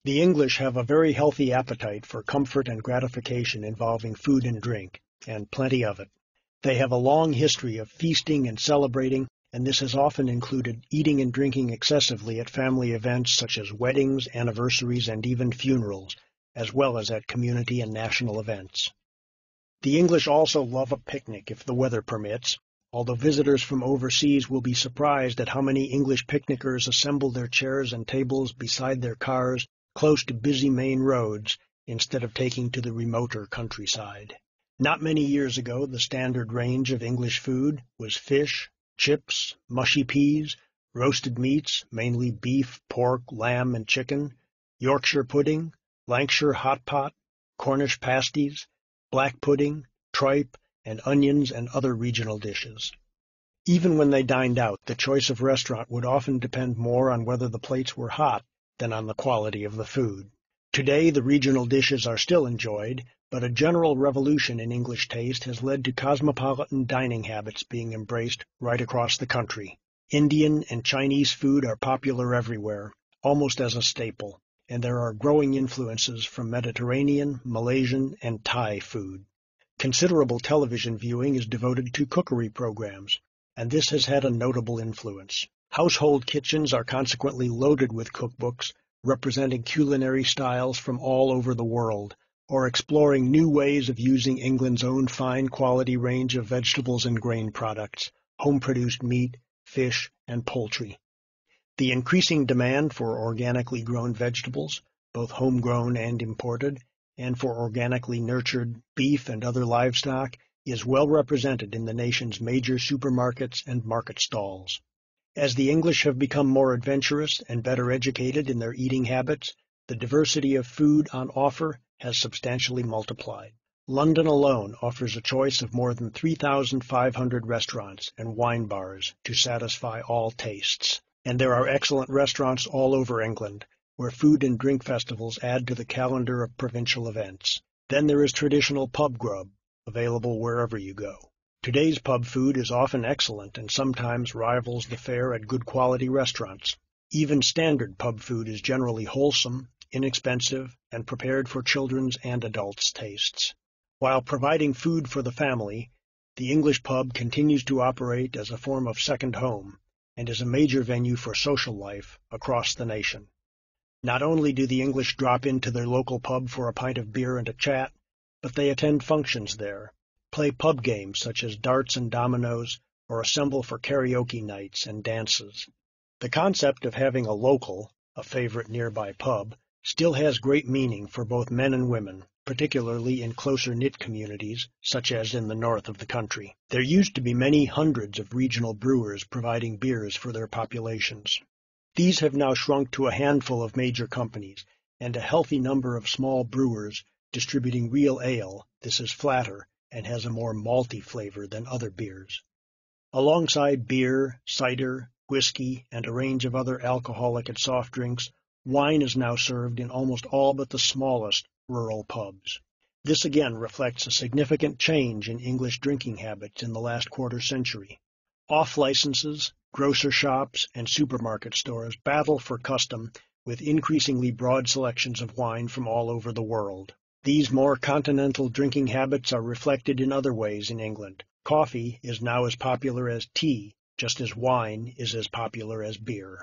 The English have a very healthy appetite for comfort and gratification involving food and drink, and plenty of it. They have a long history of feasting and celebrating, and this has often included eating and drinking excessively at family events such as weddings, anniversaries, and even funerals, as well as at community and national events. The English also love a picnic if the weather permits, although visitors from overseas will be surprised at how many English picnickers assemble their chairs and tables beside their cars close to busy main roads instead of taking to the remoter countryside. Not many years ago, the standard range of English food was fish, chips, mushy peas, roasted meats, mainly beef, pork, lamb, and chicken, Yorkshire pudding, Lancashire hot pot, Cornish pasties, black pudding, tripe, and onions and other regional dishes. Even when they dined out, the choice of restaurant would often depend more on whether the plates were hot than on the quality of the food. Today, the regional dishes are still enjoyed, but a general revolution in English taste has led to cosmopolitan dining habits being embraced right across the country. Indian and Chinese food are popular everywhere, almost as a staple, and there are growing influences from Mediterranean, Malaysian, and Thai food. Considerable television viewing is devoted to cookery programs, and this has had a notable influence. Household kitchens are consequently loaded with cookbooks representing culinary styles from all over the world, or exploring new ways of using England's own fine quality range of vegetables and grain products, home-produced meat, fish, and poultry. The increasing demand for organically grown vegetables, both homegrown and imported, and for organically nurtured beef and other livestock is well represented in the nation's major supermarkets and market stalls. As the English have become more adventurous and better educated in their eating habits, the diversity of food on offer has substantially multiplied. London alone offers a choice of more than 3,500 restaurants and wine bars to satisfy all tastes. And there are excellent restaurants all over England, where food and drink festivals add to the calendar of provincial events. Then there is traditional pub grub, available wherever you go. Today's pub food is often excellent and sometimes rivals the fare at good quality restaurants. Even standard pub food is generally wholesome, inexpensive, and prepared for children's and adults' tastes. While providing food for the family, the English pub continues to operate as a form of second home and is a major venue for social life across the nation. Not only do the English drop into their local pub for a pint of beer and a chat, but they attend functions there, play pub games such as darts and dominoes, or assemble for karaoke nights and dances. The concept of having a local, a favorite nearby pub, still has great meaning for both men and women, particularly in closer-knit communities, such as in the north of the country. There used to be many hundreds of regional brewers providing beers for their populations. These have now shrunk to a handful of major companies, and a healthy number of small brewers distributing real ale. This is flatter and has a more malty flavor than other beers. Alongside beer, cider, whiskey, and a range of other alcoholic and soft drinks, wine is now served in almost all but the smallest rural pubs. This again reflects a significant change in English drinking habits in the last quarter century. Off-licenses, grocer shops, and supermarket stores battle for custom with increasingly broad selections of wine from all over the world. These more continental drinking habits are reflected in other ways in England. Coffee is now as popular as tea, just as wine is as popular as beer.